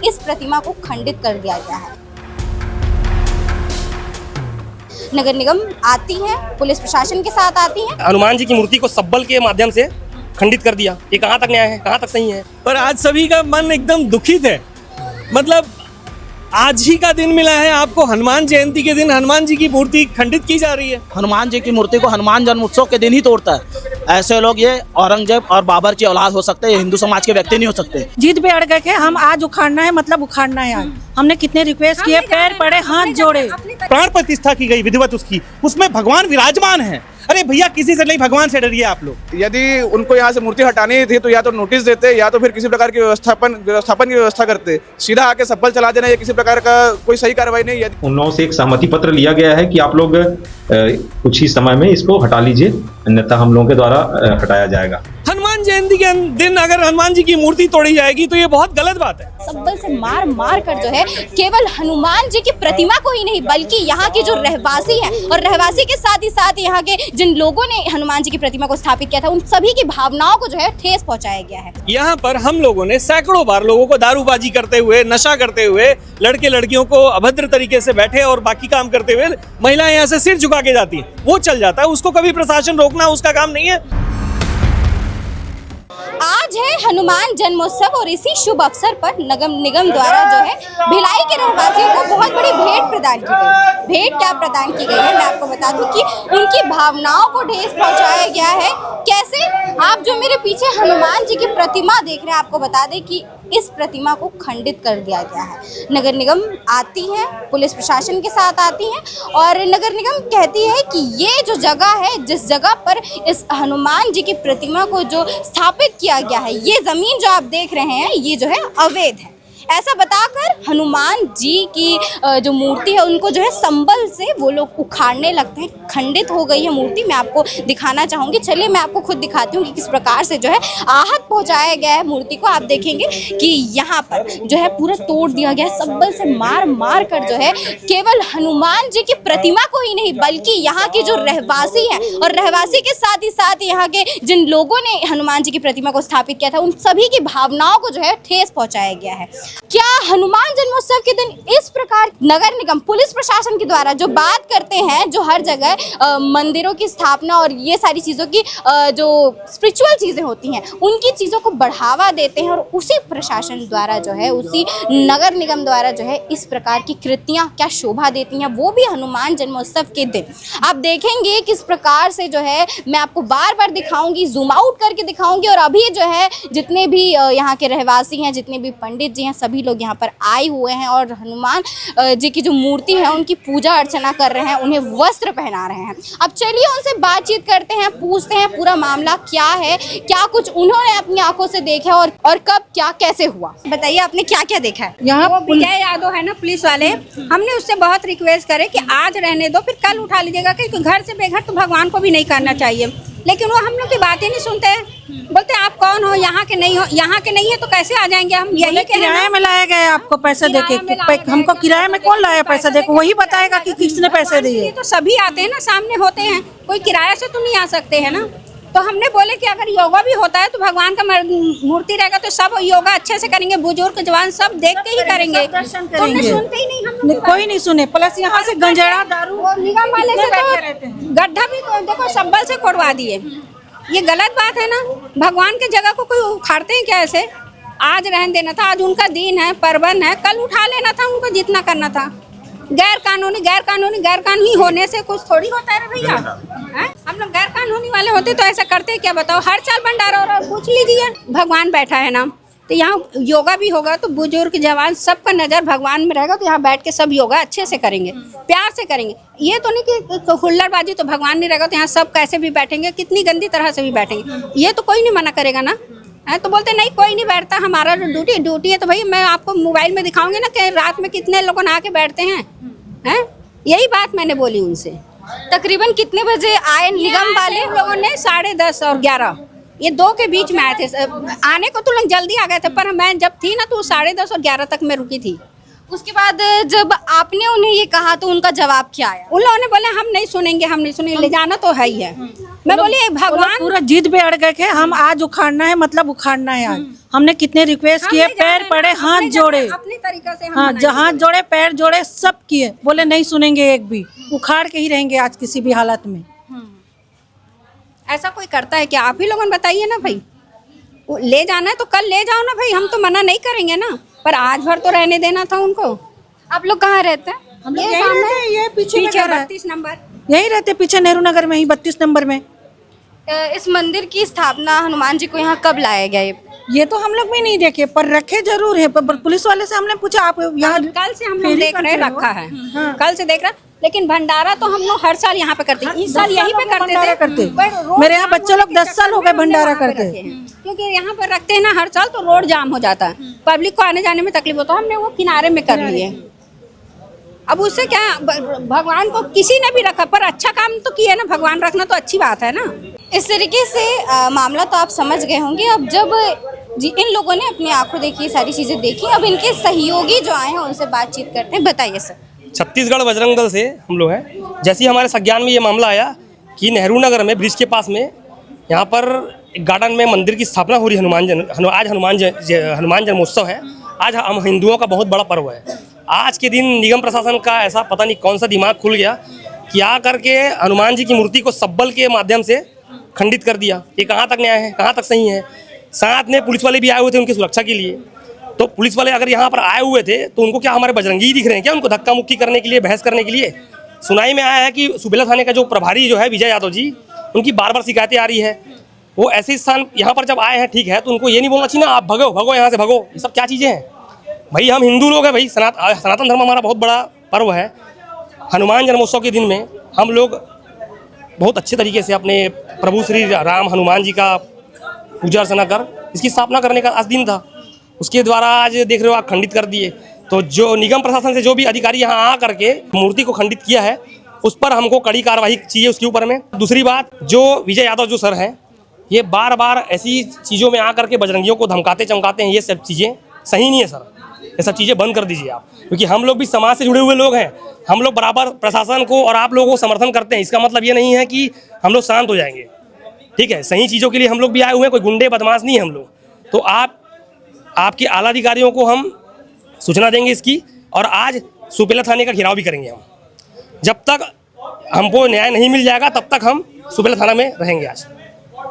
इस प्रतिमा को खंडित कर दिया गया है। नगर निगम आती है, पुलिस प्रशासन के साथ आती है। हनुमान जी की मूर्ति को सब्बल के माध्यम से खंडित कर दिया। ये कहाँ तक न्याय है, कहाँ तक सही है? पर आज सभी का मन एकदम दुखित है। मतलब आज ही का दिन मिला है आपको, हनुमान जयंती के दिन हनुमान जी की मूर्ति खंडित की जा रही है। हनुमान जी की मूर्ति को हनुमान जन्म उत्सव के दिन ही तोड़ता है। ऐसे लोग ये औरंगजेब और बाबर की औलाद हो सकते हैं, हिंदू समाज के व्यक्ति नहीं हो सकते। जीत पे अड़ गए कि हम आज उखाड़ना है, मतलब उखाड़ना है। आज हमने कितने रिक्वेस्ट किए, पैर पड़े, हाथ जोड़े। प्राण प्रतिष्ठा की गई विधिवत उसकी, उसमें भगवान विराजमान है। अरे भैया किसी से नहीं, भगवान से डरिए आप लोग। यदि उनको यहाँ से मूर्ति हटानी थी तो या तो नोटिस देते या तो फिर किसी प्रकार की व्यवस्थापन की व्यवस्था करते। सीधा आके सब्बल चला देना ये किसी प्रकार का कोई सही कार्रवाई नहीं है। उन लोगों से एक सहमति पत्र लिया गया है कि आप लोग कुछ ही समय में इसको हटा लीजिए, अन्यथा हम लोगों के द्वारा हटाया जाएगा। हनुमान जयंती के दिन अगर हनुमान जी की मूर्ति तोड़ी जाएगी तो ये बहुत गलत बात है। सब्बल से मार मार कर जो है केवल हनुमान जी की प्रतिमा को ही नहीं बल्कि यहाँ के जो रहवासी हैं और रहवासी के साथ ही साथ यहाँ के जिन लोगों ने हनुमान जी की प्रतिमा को स्थापित किया था उन सभी की भावनाओं को जो है ठेस पहुंचाया गया है। यहाँ पर हम लोगों ने सैकड़ों बार लोगों को दारूबाजी करते हुए, नशा करते हुए, लड़के लड़कियों को अभद्र तरीके से बैठे और बाकी काम करते हुए महिलाएं यहाँ से सिर झुका के जाती है, वो चल जाता है, उसको कभी प्रशासन रोकना उसका काम नहीं है। आज है हनुमान जन्मोत्सव और इसी शुभ अवसर पर नगर निगम द्वारा जो है भिलाई के रहवासियों को बहुत बड़ी भेंट प्रदान की गई। भेंट क्या प्रदान की गई है मैं आपको बता दूं कि उनकी भावनाओं को ठेस पहुंचाया गया है। कैसे? आप जो मेरे पीछे हनुमान जी की प्रतिमा देख रहे हैं, आपको बता दें कि इस प्रतिमा को खंडित कर दिया गया है। नगर निगम आती है, पुलिस प्रशासन के साथ आती है और नगर निगम कहती है कि ये जो जगह है, जिस जगह पर इस हनुमान जी की प्रतिमा को जो स्थापित किया गया है, ये जमीन जो आप देख रहे हैं ये जो है अवैध है। ऐसा बताकर हनुमान जी की जो मूर्ति है उनको जो है संबल से वो लोग उखाड़ने लगते हैं। खंडित हो गई है मूर्ति। मैं आपको दिखाना चाहूँगी, चलिए मैं आपको खुद दिखाती हूँ कि किस प्रकार से जो है आहत पहुँचाया गया है मूर्ति को। आप देखेंगे कि यहाँ पर जो है पूरा तोड़ दिया गया है। संबल से मार मार कर जो है केवल हनुमान जी की प्रतिमा को ही नहीं बल्कि यहाँ के जो रहवासी हैं और रहवासी के साथ ही साथ यहाँ के जिन लोगों ने हनुमान जी की प्रतिमा को स्थापित किया था उन सभी की भावनाओं को जो है ठेस पहुँचाया गया है। क्या हनुमान जन्मोत्सव के दिन इस प्रकार नगर निगम पुलिस प्रशासन के द्वारा जो बात करते हैं, जो हर जगह मंदिरों की स्थापना और ये सारी चीज़ों की जो स्पिरिचुअल चीज़ें होती हैं उनकी चीज़ों को बढ़ावा देते हैं और उसी प्रशासन द्वारा जो है, उसी नगर निगम द्वारा जो है इस प्रकार की कृतियाँ क्या शोभा देती हैं, वो भी हनुमान जन्मोत्सव के दिन। आप देखेंगे किस प्रकार से जो है मैं आपको बार बार दिखाऊंगी, जूम आउट करके दिखाऊंगी। और अभी जो है जितने भी यहाँ के रहवासी हैं, जितने भी पंडित जी हैं, सभी लोग यहाँ पर आए हुए हैं और हनुमान जी की जो मूर्ति है उनकी पूजा अर्चना कर रहे हैं, उन्हें वस्त्र पहना रहे हैं। अब चलिए उनसे बातचीत करते हैं, पूछते हैं पूरा मामला क्या है, क्या कुछ उन्होंने अपनी आंखों से देखा और कब क्या कैसे हुआ। बताइए आपने क्या क्या देखा है? यहाँ विजय यादव है ना पुलिस वाले, हमने उससे बहुत रिक्वेस्ट करे कि आज रहने दो, फिर कल उठा लीजिएगा, क्योंकि घर से बेघर तो भगवान को भी नहीं करना चाहिए। लेकिन वो हम लोग की बातें नहीं सुनते हैं। बोलते आप कौन हो, यहाँ के नहीं हो, यहाँ के नहीं है तो कैसे आ जाएंगे हम? यही किराए में लाया गया आपको पैसा देके? हमको किराए में कौन लाया पैसा देके? वही बताएगा कि किसने पैसे दिए। तो सभी आते हैं ना, सामने होते हैं, कोई किराया से तो नहीं आ सकते हैं ना। तो हमने बोले कि अगर योगा भी होता है तो भगवान का मूर्ति रहेगा तो सब योगा अच्छे से करेंगे, बुजुर्ग जवान सब देख के ही करेंगे। तो सुनते ही नहीं, हम कोई नहीं सुने। प्लस यहाँ से गंजेड़ा दारू निगम वाले से तो गड्ढा भी देखो सब्बल से खोदवा दिए। ये गलत बात है ना। भगवान के जगह को कोई उखाड़ते हैं क्या ऐसे? आज रहने देना था, आज उनका दिन है, पर्वन है, कल उठा लेना था उनको जितना करना था। गैर कानूनी होने से कुछ थोड़ी होता है भैया। हम लोग गैर कानूनी वाले होते तो ऐसा करते क्या? बताओ, हर साल भंडारा हो रहा है, पूछ लीजिए। भगवान बैठा है ना, तो यहाँ योगा भी होगा तो बुजुर्ग जवान सबका नज़र भगवान में रहेगा, तो यहाँ बैठ के सब योगा अच्छे से करेंगे, प्यार से करेंगे। ये तो नहीं कि हुल्लड़बाजी तो भगवान नहीं रहेगा तो यहाँ सब कैसे भी बैठेंगे, कितनी गंदी तरह से भी बैठेंगे। ये तो कोई नहीं मना करेगा ना। तो बोलते नहीं कोई नहीं बैठता, हमारा ड्यूटी है। तो भाई मैं आपको मोबाइल में दिखाऊंगी ना कि रात में कितने लोग आके बैठते हैं। यही बात मैंने बोली उनसे। तकरीबन कितने बजे आए निगम वाले? लोगों ने 10:30 और 11 ये 2 के बीच में आए थे। आने को तो लोग जल्दी आ गए थे, पर मैं जब थी ना तो 10:30 और 11 तक मैं रुकी थी। उसके बाद जब आपने उन्हें ये कहा तो उनका जवाब क्या आया? उन लोगों ने बोले हम नहीं सुनेंगे, ले जाना तो है ही है। मैं बोली भगवान पूरा जिद पे अड़ गए कि हम आज उखाड़ना है, मतलब उखाड़ना है आज। हमने कितने रिक्वेस्ट किए, पैर पड़े, हाथ जोड़े, अपनी तरीके से हाँ हाथ जोड़े, पैर जोड़े, सब किए, बोले नहीं सुनेंगे एक भी, उखाड़ के ही रहेंगे आज किसी भी हालत में। ऐसा कोई करता है क्या? आप ही लोगों ने बताइए ना भाई। वो ले जाना है तो कल ले जाओ ना भाई, हम तो मना नहीं करेंगे ना, पर आज भर तो रहने देना था उनको। आप लोग कहाँ रहते हैं? हम लोग यही रहते हैं, ये पीछे घर है। 32 नंबर यही रहते पीछे नेहरू नगर में ही 32 नंबर में। इस मंदिर की स्थापना हनुमान जी को यहाँ कब लाया गया? ये तो हम लोग भी नहीं देखे, पर रखे जरूर है। पर पुलिस वाले से हमने पूछा, आप यहाँ कल से हम लोग देख रहे रखा है, कल से देख रहे, लेकिन भंडारा तो हम लोग हर साल यहाँ पे करते हैं। इस साल यहीं पे करते थे। मेरे यहाँ बच्चे लोग 10 साल हो गए भंडारा करते, क्योंकि यहाँ पर रखते हैं ना हर साल, तो रोड जाम हो जाता है, पब्लिक को आने जाने में तकलीफ होता है। हमने वो किनारे में कर लिए। अब उससे क्या, भगवान को किसी ने भी रखा, पर अच्छा काम तो किया ना, भगवान रखना तो अच्छी बात है ना। इस तरीके से मामला तो आप समझ गए होंगे। अब जब इन लोगों ने अपनी आंखों देखी, सारी चीजें देखी, अब इनके सहयोगी जो आए हैं उनसे बातचीत करते हैं। बताइए सर। छत्तीसगढ़ बजरंग दल से हम लोग हैं। जैसे ही हमारे संज्ञान में ये मामला आया कि नेहरू नगर में ब्रिज के पास में यहाँ पर एक गार्डन में मंदिर की स्थापना हो रही है, आज हनुमान जन्मोत्सव है। आज हम हिंदुओं का बहुत बड़ा पर्व है। आज के दिन निगम प्रशासन का ऐसा पता नहीं कौन सा दिमाग खुल गया कि आ करके हनुमान जी की मूर्ति को सब्बल के माध्यम से खंडित कर दिया। ये कहाँ तक न्याय है, कहाँ तक सही है? साथ में पुलिस वाले भी आए हुए थे उनकी सुरक्षा के लिए। तो पुलिस वाले अगर यहाँ पर आए हुए थे तो उनको क्या हमारे बजरंगी ही दिख रहे हैं क्या? उनको धक्का मुक्की करने के लिए, बहस करने के लिए? सुनाई में आया है कि सुबेला थाने का जो प्रभारी जो है विजय यादव जी, उनकी बार बार शिकायतें आ रही है। वो ऐसे स्थान यहाँ पर जब आए हैं, ठीक है, तो उनको ये नहीं बोलना चाहिए ना आप भगो भगो यहाँ से भगो। ये सब क्या चीज़ें हैं भाई? हम हिंदू लोग हैं भाई, सनातन धर्म हमारा बहुत बड़ा पर्व है। हनुमान जन्मोत्सव के दिन में हम लोग बहुत अच्छे तरीके से अपने प्रभु श्री राम हनुमान जी का पूजा अर्चना कर इसकी स्थापना करने का आज दिन था। उसके द्वारा आज देख रहे हो आप खंडित कर दिए। तो जो निगम प्रशासन से जो भी अधिकारी यहाँ आ करके मूर्ति को खंडित किया है, उस पर हमको कड़ी कार्रवाई चाहिए उसके ऊपर में। दूसरी बात, जो विजय यादव जो सर हैं, ये बार बार ऐसी चीज़ों में आ करके बजरंगियों को धमकाते चमकाते हैं। ये सब चीज़ें सही नहीं है सर, ये सब चीज़ें बंद कर दीजिए आप, क्योंकि हम लोग भी समाज से जुड़े हुए लोग हैं। हम लोग बराबर प्रशासन को और आप लोगों को समर्थन करते हैं। इसका मतलब ये नहीं है कि हम लोग शांत हो जाएंगे, ठीक है? सही चीज़ों के लिए हम लोग भी आए हुए हैं, कोई गुंडे बदमाश नहीं है हम लोग। तो आपके आला अधिकारियों को हम सूचना देंगे इसकी, और आज सुपेला थाने का घेराव भी करेंगे हम। जब तक हमको न्याय नहीं मिल जाएगा तब तक हम सुपेला थाना में रहेंगे। आज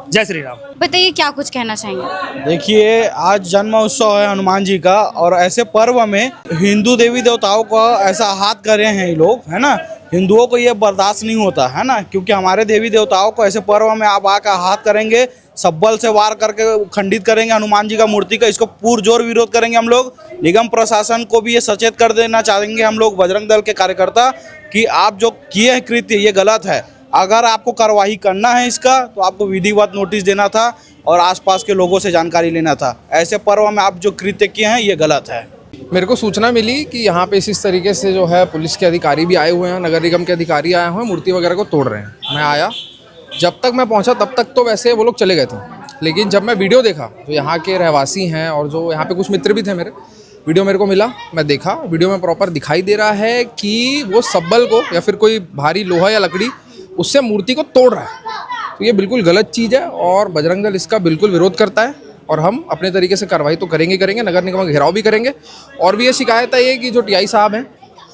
जय श्री राम। बताइए क्या कुछ कहना चाहेंगे? देखिए, आज जन्म उत्सव है हनुमान जी का, और ऐसे पर्व में हिंदू देवी देवताओं को ऐसा हाथ कर रहे हैं ये लोग, है ना। हिंदुओं को ये बर्दाश्त नहीं होता है ना, क्योंकि हमारे देवी देवताओं को ऐसे पर्व में आप आकर हाथ करेंगे, सब्बल से वार करके खंडित करेंगे हनुमान जी का मूर्ति का। इसको पुरजोर विरोध करेंगे हम लोग। निगम प्रशासन को भी ये सचेत कर देना चाहेंगे हम लोग बजरंग दल के कार्यकर्ता, कि आप जो किए हैं कृत्य ये गलत है। अगर आपको कार्रवाई करना है इसका, तो आपको विधिवत नोटिस देना था और आसपास के लोगों से जानकारी लेना था। ऐसे पर्व में आप जो कृत्य किए हैं ये गलत है। मेरे को सूचना मिली कि यहाँ पे इस तरीके से जो है पुलिस के अधिकारी भी आए हुए हैं, नगर निगम के अधिकारी आए हुए हैं, मूर्ति वगैरह को तोड़ रहे हैं। मैं आया, जब तक मैं पहुँचा तब तक तो वैसे वो लोग चले गए थे, लेकिन जब मैं वीडियो देखा, जो यहाँ के रहवासी हैं और जो यहाँ पे कुछ मित्र भी थे मेरे, वीडियो मेरे को मिला, मैं देखा, वीडियो में प्रॉपर दिखाई दे रहा है कि वो सब्बल को या फिर कोई भारी लोहा या लकड़ी उससे मूर्ति को तोड़ रहा है। तो ये बिल्कुल गलत चीज़ है और बजरंग दल इसका बिल्कुल विरोध करता है, और हम अपने तरीके से कार्रवाई तो करेंगे, नगर निगम का घेराव भी करेंगे। और भी ये शिकायत है ये कि जो टीआई साहब हैं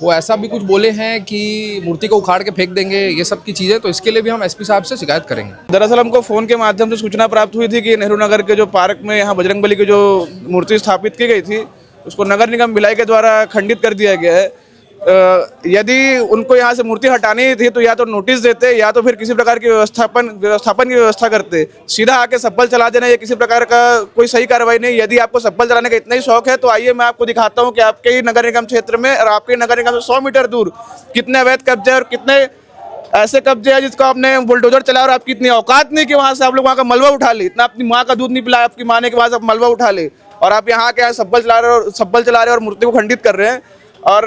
वो ऐसा भी कुछ बोले हैं कि मूर्ति को उखाड़ के फेंक देंगे, ये सब की चीज़ें, तो इसके लिए भी हम एसपी साहब से शिकायत करेंगे। दरअसल हमको फ़ोन के माध्यम से सूचना प्राप्त हुई थी कि नेहरू नगर के जो पार्क में यहाँ बजरंगबली की जो मूर्ति स्थापित की गई थी, उसको नगर निगम भिलाई के द्वारा खंडित कर दिया गया है। यदि उनको यहाँ से मूर्ति हटानी थी तो या तो नोटिस देते, या तो फिर किसी प्रकार की व्यवस्थापन की व्यवस्था करते। सीधा आके सब्बल चला देना ये किसी प्रकार का कोई सही कार्रवाई नहीं। यदि आपको सब्बल चलाने का इतना ही शौक है तो आइए मैं आपको दिखाता हूँ कि आपके ही नगर निगम क्षेत्र में और आपके नगर निगम से 100 मीटर दूर कितने अवैध कब्जे और कितने ऐसे कब्जे हैं जिसको आपने बुलडोजर चलाया और आपकी इतनी औकात नहीं कि वहाँ से आप लोग वहाँ का मलबा उठा ले। इतना अपनी माँ का दूध नहीं पिलाया आपकी माँ ने कि वहाँ से आप मलबा उठा ले, और आप यहाँ के सब्बल चला रहे और मूर्ति को खंडित कर रहे हैं। और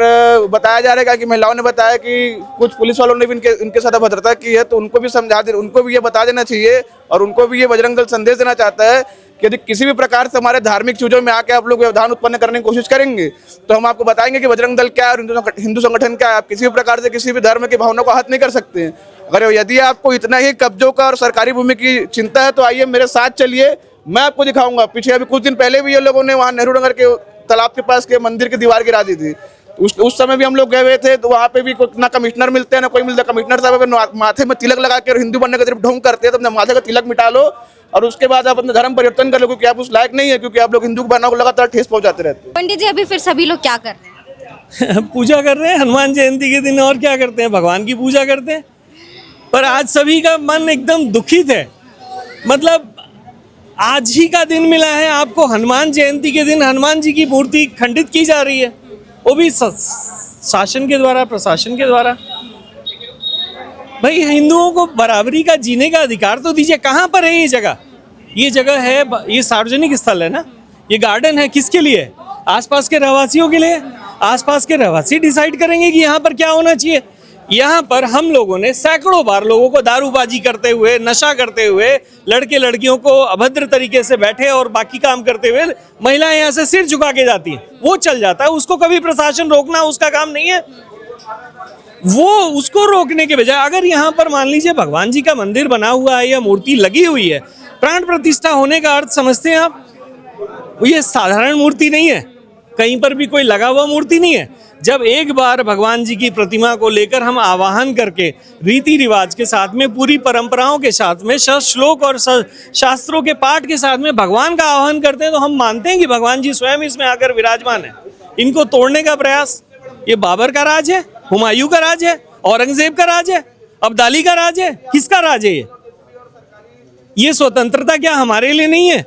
बताया जा रहा है कि महिलाओं ने बताया कि कुछ पुलिस वालों ने भी इनके साथ अभद्रता की है, तो उनको भी समझा दे, उनको भी ये बता देना चाहिए और उनको भी ये बजरंग दल संदेश देना चाहता है कि यदि किसी भी प्रकार से हमारे धार्मिक चीज़ों में आके आप लोग व्यवधान उत्पन्न करने की कोशिश करेंगे तो हम आपको बताएंगे कि बजरंग दल क्या है और हिंदू संगठन क्या है। आप किसी भी प्रकार से किसी भी धर्म की भावना को आहत नहीं कर सकते हैं। अगर यदि आपको इतना ही कब्जों का और सरकारी भूमि की चिंता है तो आइए मेरे साथ चलिए, मैं आपको दिखाऊंगा। पीछे अभी कुछ दिन पहले भी ये लोगों ने वहाँ नेहरू नगर के तालाब के पास के मंदिर की दीवार गिरा दी थी। उस समय भी हम लोग गए हुए थे तो वहाँ पे भी ना कमिश्नर मिलते हैं ना कोई मिलता। कमिश्नर साहब माथे में तिलक लगा के और हिंदू बनने का जब ढोंग करते हैं तो अपने माथे का तिलक मिटा लो और उसके बाद आप अपने धर्म परिवर्तन कर लो, क्योंकि आप उस लायक नहीं है, क्योंकि आप लोग हिंदू भावना को लगातार ठेस पहुंचाते रहते हैं। पंडित जी अभी फिर सभी लोग क्या कर रहे हैं? पूजा कर रहे हैं हनुमान जयंती के दिन, और क्या करते हैं, भगवान की पूजा करते हैं। पर आज सभी का मन एकदम दुखित है। मतलब आज ही का दिन मिला है आपको, हनुमान जयंती के दिन हनुमान जी की मूर्ति खंडित की जा रही है, वो भी शासन के द्वारा, प्रशासन के द्वारा। भाई हिंदुओं को बराबरी का जीने का अधिकार तो दीजिए। कहाँ पर है ये जगह? ये जगह है, ये सार्वजनिक स्थल है ना, ये गार्डन है, किसके लिए? आसपास के रहवासियों के लिए। आसपास के रहवासी डिसाइड करेंगे कि यहाँ पर क्या होना चाहिए। यहाँ पर हम लोगों ने सैकड़ों बार लोगों को दारूबाजी करते हुए, नशा करते हुए, लड़के लड़कियों को अभद्र तरीके से बैठे और बाकी काम करते हुए महिलाएं यहाँ से सिर झुका के जाती हैं, वो चल जाता है। उसको कभी प्रशासन रोकना उसका काम नहीं है। वो उसको रोकने के बजाय अगर यहाँ पर मान लीजिए भगवान जी का मंदिर बना हुआ है या मूर्ति लगी हुई है, प्राण प्रतिष्ठा होने का अर्थ समझते हैं आप? ये साधारण मूर्ति नहीं है, कहीं पर भी कोई लगा हुआ मूर्ति नहीं है। जब एक बार भगवान जी की प्रतिमा को लेकर हम आवाहन करके रीति रिवाज के साथ में, पूरी परंपराओं के साथ में, श्लोक और शास्त्रों के पाठ के साथ में भगवान का आवाहन करते हैं तो हम मानते हैं कि भगवान जी स्वयं इसमें आकर विराजमान है। इनको तोड़ने का प्रयास, ये बाबर का राज है, हुमायूं का राज है, औरंगजेब का राज है, अब्दाली का राज है, किसका राज है ये स्वतंत्रता क्या हमारे लिए नहीं है?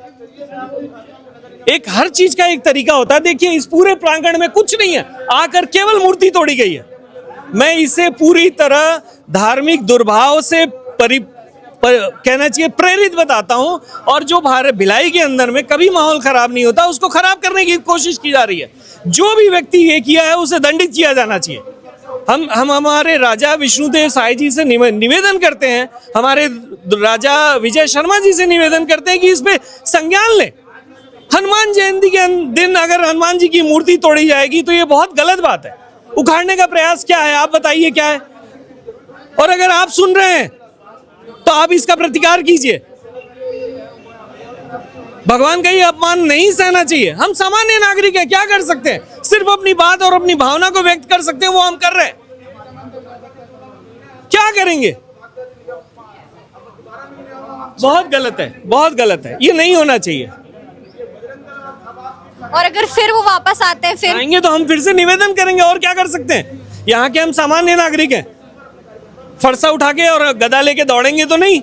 एक हर चीज का एक तरीका होता है। देखिए इस पूरे प्रांगण में कुछ नहीं है, आकर केवल मूर्ति तोड़ी गई है। मैं इसे पूरी तरह धार्मिक दुर्भाव से कहना चाहिए प्रेरित बताता हूं, और जो भारत भिलाई के अंदर में कभी माहौल खराब नहीं होता उसको खराब करने की कोशिश की जा रही है। जो भी व्यक्ति ये किया है उसे दंडित किया जाना चाहिए। हम हमारे राजा विष्णुदेव साई जी से निवेदन करते हैं, हमारे राजा विजय शर्मा जी से निवेदन करते हैं कि इस पे संज्ञान ले। हनुमान जयंती के दिन अगर हनुमान जी की मूर्ति तोड़ी जाएगी तो ये बहुत गलत बात है। उखाड़ने का प्रयास क्या है, आप बताइए क्या है? और अगर आप सुन रहे हैं तो आप इसका प्रतिकार कीजिए। भगवान का ये अपमान नहीं सहना चाहिए। हम सामान्य नागरिक हैं, क्या कर सकते हैं? सिर्फ अपनी बात और अपनी भावना को व्यक्त कर सकते हैं, वो हम कर रहे हैं। क्या करेंगे? बहुत गलत है, बहुत गलत है, ये नहीं होना चाहिए। और अगर फिर वो वापस आते हैं, फिर आएंगे तो हम फिर से निवेदन करेंगे। और क्या कर सकते हैं? यहाँ के हम सामान्य नागरिक हैं, फरसा उठा के और गदा लेके दौड़ेंगे तो नहीं।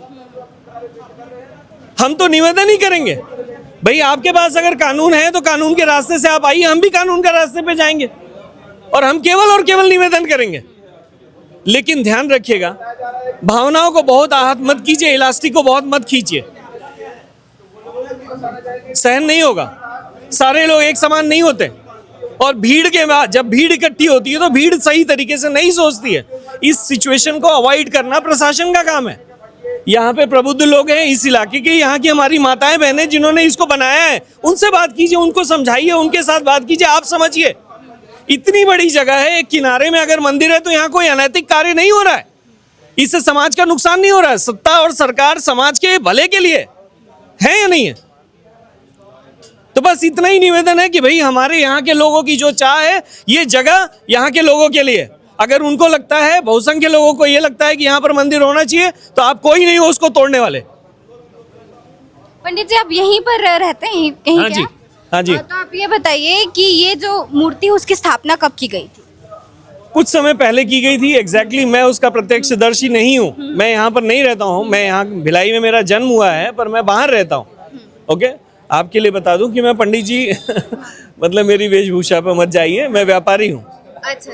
हम तो निवेदन ही करेंगे। भाई आपके पास अगर कानून है तो कानून के रास्ते से आप आइए, हम भी कानून के रास्ते पे जाएंगे और हम केवल और केवल निवेदन करेंगे। लेकिन ध्यान रखिएगा, भावनाओं को बहुत आहत मत कीजिए, इलास्टिक को बहुत मत खींचिए, सहन नहीं होगा। सारे लोग एक समान नहीं होते, और भीड़ के बाद जब भीड़ इकट्ठी होती है तो भीड़ सही तरीके से नहीं सोचती है। इस सिचुएशन को अवॉइड करना प्रशासन का काम है। यहाँ पे प्रबुद्ध लोग हैं इस इलाके के, यहाँ की हमारी माताएं बहनें जिन्होंने इसको बनाया है, उनसे बात कीजिए, उनको समझाइए, उनके साथ बात कीजिए, आप समझिए। इतनी बड़ी जगह है, एक किनारे में अगर मंदिर है तो यहाँ कोई अनैतिक कार्य नहीं हो रहा है, इससे समाज का नुकसान नहीं हो रहा है। सत्ता और सरकार समाज के भले के लिए है या नहीं है? तो बस इतना ही निवेदन है कि भाई हमारे यहाँ के लोगों की जो चाह है, ये जगह यहाँ के लोगों के लिए। अगर उनको लगता है, बहुसंख्य लोगों को ये लगता है कि यहाँ पर मंदिर होना चाहिए, तो आप कोई नहीं हो उसको तोड़ने वाले। पंडित जी आप यहीं पर रहते हैं कहीं? हाँ जी, हाँ जी। तो आप ये बताइए कि ये जो मूर्ति उसकी स्थापना कब की गई थी? कुछ समय पहले की गई थी। एग्जैक्टली मैं उसका प्रत्यक्षदर्शी नहीं हूँ, मैं यहाँ पर नहीं रहता हूँ। मैं यहाँ भिलाई में मेरा जन्म हुआ है, पर मैं बाहर रहता हूँ। ओके, आपके लिए बता दूं कि मैं पंडित जी मतलब मेरी वेशभूषा पर मत जाइए, मैं व्यापारी हूँ। अच्छा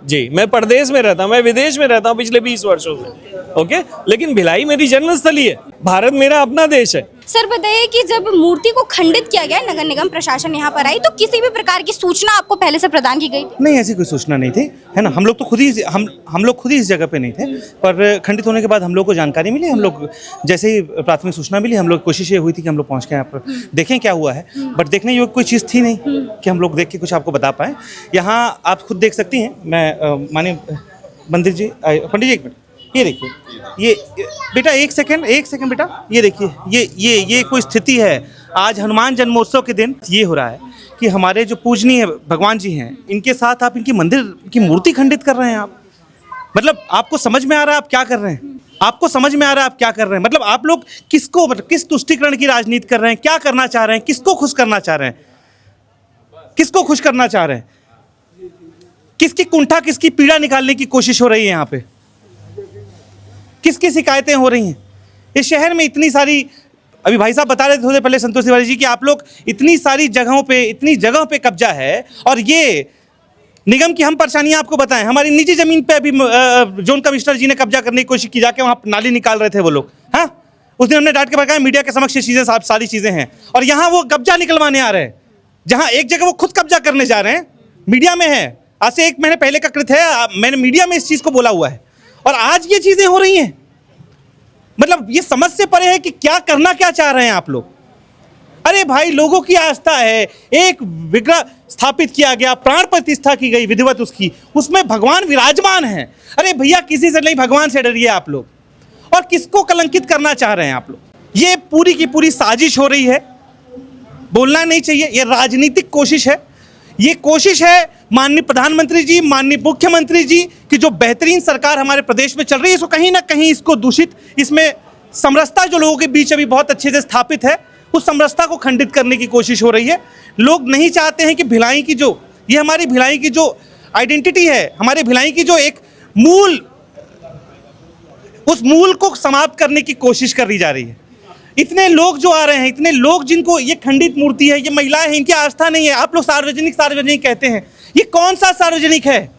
जी। मैं परदेश में रहता हूँ, मैं विदेश में रहता हूँ पिछले 20 वर्षों से। ओके, लेकिन भिलाई मेरी जन्मस्थली है। भारत मेरा अपना देश है, सर बताइए कि जब मूर्ति को खंडित किया गया, नगर निगम प्रशासन यहाँ पर आई, तो किसी भी प्रकार की सूचना आपको पहले से प्रदान की गई? नहीं, ऐसी कोई सूचना नहीं थी, है ना। हम लोग तो हम लोग खुद ही इस जगह पे नहीं थे, पर खंडित होने के बाद हम लोग को जानकारी मिली। हम लोग जैसे ही प्राथमिक सूचना मिली, हम लोग कोशिश ये हुई थी कि हम लोग पहुँच के यहाँ पर देखें क्या हुआ है, बट देखने योग्य कोई चीज़ थी नहीं कि हम लोग देख के कुछ आपको बता पाएँ। यहाँ आप खुद देख सकती हैं। मैं माने मंदिर जी, पंडित जी एक मिनट, ये देखिए, ये बेटा एक सेकंड बेटा, ये देखिए, ये कोई स्थिति है। आज हनुमान जन्मोत्सव के दिन ये हो रहा है कि हमारे जो पूजनीय भगवान जी हैं, इनके साथ आप इनकी मंदिर की मूर्ति खंडित कर रहे हैं। आप मतलब आपको समझ में आ रहा है आप क्या कर रहे हैं? आपको समझ में आ रहा है आप क्या कर रहे हैं? मतलब आप लोग किसको, मतलब किस तुष्टीकरण की राजनीति कर रहे हैं? क्या करना चाह रहे हैं? किसको खुश करना चाह रहे हैं? किसको खुश करना चाह रहे हैं? किसकी कुंठा, किसकी पीड़ा निकालने की कोशिश हो रही है यहाँ पे? किसकी शिकायतें हो रही हैं? इस शहर में इतनी सारी, अभी भाई साहब बता रहे थे थोड़े पहले संतोष तिवारी जी कि आप लोग इतनी सारी इतनी जगहों पे कब्जा है, और ये निगम की हम परेशानियां आपको बताएं। हमारी निजी जमीन पे अभी जोन कमिश्नर जी ने कब्जा करने की कोशिश की, जाके वहाँ नाली निकाल रहे थे वो लोग। हाँ, उस दिन हमने डांट के बताया मीडिया के समक्ष ये चीज़ें सारी चीज़ें हैं, और यहाँ वो कब्जा निकलवाने आ रहे हैं। जहाँ एक जगह वो खुद कब्जा करने जा रहे हैं, मीडिया में है, आज से 1 महीने पहले का कृत है, मैंने मीडिया में इस चीज़ को बोला हुआ है, और आज ये चीज़ें हो रही हैं। मतलब ये समझ से परे है कि क्या करना क्या चाह रहे हैं आप लोग। अरे भाई, लोगों की आस्था है, एक विग्रह स्थापित किया गया, प्राण प्रतिष्ठा की गई विधिवत उसकी, उसमें भगवान विराजमान है। अरे भैया, किसी से नहीं, भगवान से डरिए आप लोग। और किसको कलंकित करना चाह रहे हैं आप लोग? ये पूरी की पूरी साजिश हो रही है, बोलना नहीं चाहिए, ये राजनीतिक कोशिश है। ये कोशिश है माननीय प्रधानमंत्री जी, माननीय मुख्यमंत्री जी की जो बेहतरीन सरकार हमारे प्रदेश में चल रही है, इसको कहीं ना कहीं इसको दूषित, इसमें समरसता जो लोगों के बीच अभी बहुत अच्छे से स्थापित है, उस समरसता को खंडित करने की कोशिश हो रही है। लोग नहीं चाहते हैं कि भिलाई की जो, ये हमारी भिलाई की जो आइडेंटिटी है, हमारे भिलाई की जो एक मूल, उस मूल को समाप्त करने की कोशिश करी जा रही है। इतने लोग जो आ रहे हैं, इतने लोग जिनको ये खंडित मूर्ति है, ये महिलाएं हैं, इनकी आस्था नहीं है। आप लोग सार्वजनिक कहते हैं, ये कौन सा सार्वजनिक है?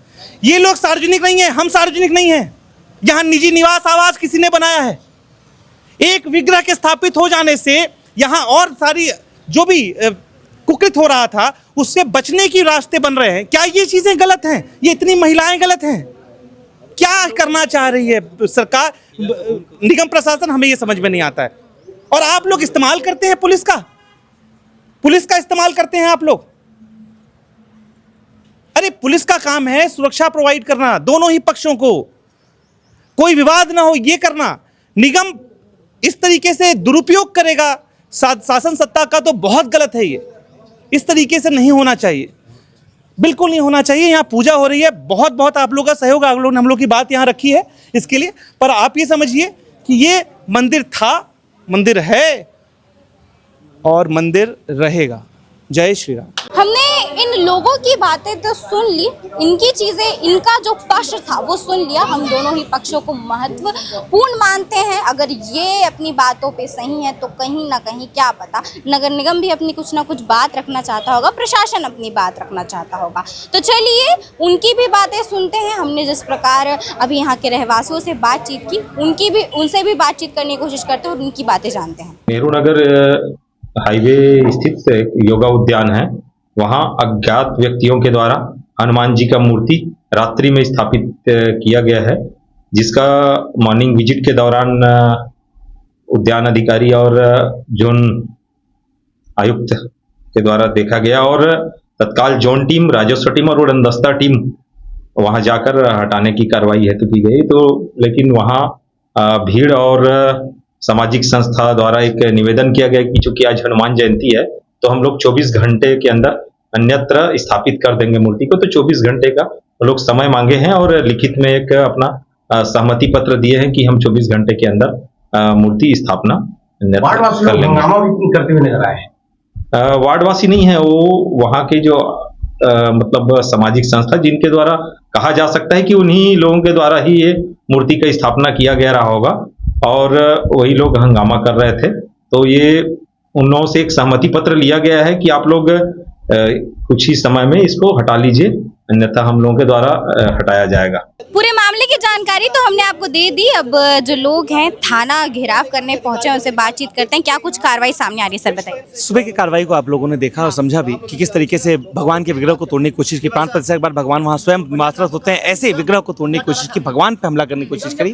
ये लोग सार्वजनिक नहीं है, हम सार्वजनिक नहीं है। यहाँ निजी निवास आवास किसी ने बनाया है। एक विग्रह के स्थापित हो जाने से यहाँ और सारी जो भी कुकृत हो रहा था, उससे बचने की रास्ते बन रहे हैं। क्या ये चीजें गलत हैं? ये इतनी महिलाएं गलत हैं? क्या करना चाह रही है सरकार, निगम प्रशासन? हमें ये समझ में नहीं आता है। और आप लोग इस्तेमाल करते हैं पुलिस का इस्तेमाल करते हैं आप लोग। अरे पुलिस का काम है सुरक्षा प्रोवाइड करना, दोनों ही पक्षों को, कोई विवाद ना हो, ये करना। निगम इस तरीके से दुरुपयोग करेगा शासन सत्ता का, तो बहुत गलत है। ये इस तरीके से नहीं होना चाहिए, बिल्कुल नहीं होना चाहिए। यहाँ पूजा हो रही है, बहुत बहुत आप लोगों का सहयोग, आप लोगों ने हम लोग की बात यहाँ रखी है इसके लिए। पर आप ये समझिए कि ये मंदिर था, मंदिर है और मंदिर रहेगा। जय श्री राम। हमने इन लोगों की बातें तो सुन ली, इनकी चीज़ें, इनका जो पक्ष था वो सुन लिया। हम दोनों ही पक्षों को महत्वपूर्ण मानते हैं। अगर ये अपनी बातों पे सही है तो कहीं ना कहीं क्या पता नगर निगम भी अपनी कुछ ना कुछ बात रखना चाहता होगा, प्रशासन अपनी बात रखना चाहता होगा। तो चलिए उनकी भी बातें सुनते हैं। हमने जिस प्रकार अभी यहाँ के रहवासियों से बातचीत की, उनसे भी बातचीत करने की कोशिश करते हैं और उनकी बातें जानते हैं। नेहरू नगर हाईवे स्थित एक योगा उद्यान है, वहाँ अज्ञात व्यक्तियों के द्वारा हनुमान जी का मूर्ति रात्रि में स्थापित किया गया है, जिसका मॉर्निंग विजिट के दौरान उद्यान अधिकारी और जोन आयुक्त के द्वारा देखा गया, और तत्काल जोन टीम, राजस्व टीम और उड़नदस्ता टीम वहाँ जाकर हटाने की कार्रवाई हेतु की गई। तो लेकिन वहाँ भीड़ और सामाजिक संस्था द्वारा एक निवेदन किया गया कि चूंकि आज हनुमान जयंती है तो हम लोग 24 घंटे के अंदर अन्यत्र स्थापित कर देंगे मूर्ति को। तो 24 घंटे का लोग समय मांगे हैं और लिखित में एक अपना सहमति पत्र दिए हैं कि हम 24 घंटे के अंदर मूर्ति स्थापना कर लेंगे। करते हुए नजर आए वार्डवासी नहीं है, वो वहाँ के जो मतलब सामाजिक संस्था जिनके द्वारा कहा जा सकता है कि उन्हीं लोगों के द्वारा ही ये मूर्ति का स्थापना किया गया रहा होगा, और वही लोग हंगामा कर रहे थे। तो ये उन लोगों से एक सहमति पत्र लिया गया है कि आप लोग कुछ ही समय में इसको हटा लीजिए, अन्यथा हम लोगों के द्वारा हटाया जाएगा। पूरे मामले की की जानकारी तो हमने आपको दे दी। अब जो लोग हैं थाना घेराव करने पहुंचे हैं उनसे बातचीत करते हैं, क्या कुछ कार्रवाई सामने आ रही है सर बताइए। सुबह की कार्रवाई को आप लोगों ने देखा और समझा भी कि किस तरीके से भगवान के विग्रह को तोड़ने की कोशिश की। 5% के बाद भगवान वहाँ स्वयं निवासरत होते हैं, ऐसे विग्रह को तोड़ने की कोशिश की, भगवान पे हमला करने की कोशिश करी।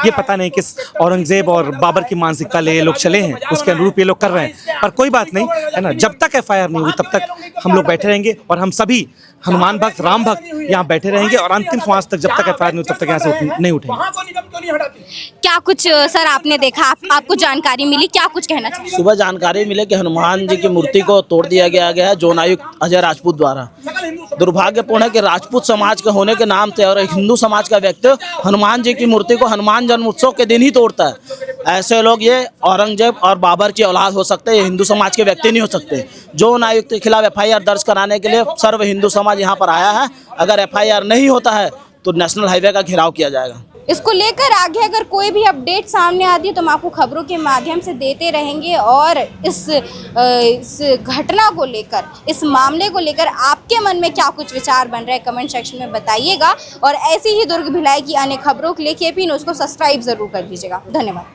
ये पता नहीं किस औरंगजेब और बाबर की मानसिकता ले ये लोग चले हैं, उसके अनुरूप ये लोग कर रहे हैं। पर कोई बात नहीं है ना, जब तक FIR नहीं हुई तब तक हम लोग बैठे रहेंगे और हम सभी हनुमान भक्त, राम भक्त यहाँ बैठे रहेंगे और अंतिम श्वास तक जब तक FIR नहीं हुई तब तक यहाँ से नहीं उठेंगे। क्या कुछ सर आपने देखा, आपको जानकारी मिली, क्या कुछ कहना चाहिए? सुबह जानकारी मिले कि हनुमान जी की मूर्ति को तोड़ दिया गया है जोन आयुक्त अजय राजपूत द्वारा। दुर्भाग्यपूर्ण है कि राजपूत समाज के होने के नाम से और हिंदू समाज का व्यक्ति हनुमान जी की मूर्ति को हनुमान जन्म उत्सव के दिन ही तोड़ता है। ऐसे लोग ये औरंगजेब और बाबर की औलाद हो सकते हैं, ये हिंदू समाज के व्यक्ति नहीं हो सकते। जोन आयुक्त के खिलाफ FIR दर्ज कराने के लिए सर्व हिंदू समाज यहाँ पर आया है। अगर FIR नहीं होता है तो नेशनल हाईवे का घेराव किया जाएगा। इसको लेकर आगे अगर कोई भी अपडेट सामने आती है तो हम आपको खबरों के माध्यम से देते रहेंगे। और इस घटना को लेकर, इस मामले को लेकर आपके मन में क्या कुछ विचार बन रहे हैं कमेंट सेक्शन में बताइएगा। और ऐसी ही दुर्ग भिलाई की अन्य खबरों के लिए KP न्यूज़ को सब्सक्राइब जरूर कर दीजिएगा। धन्यवाद।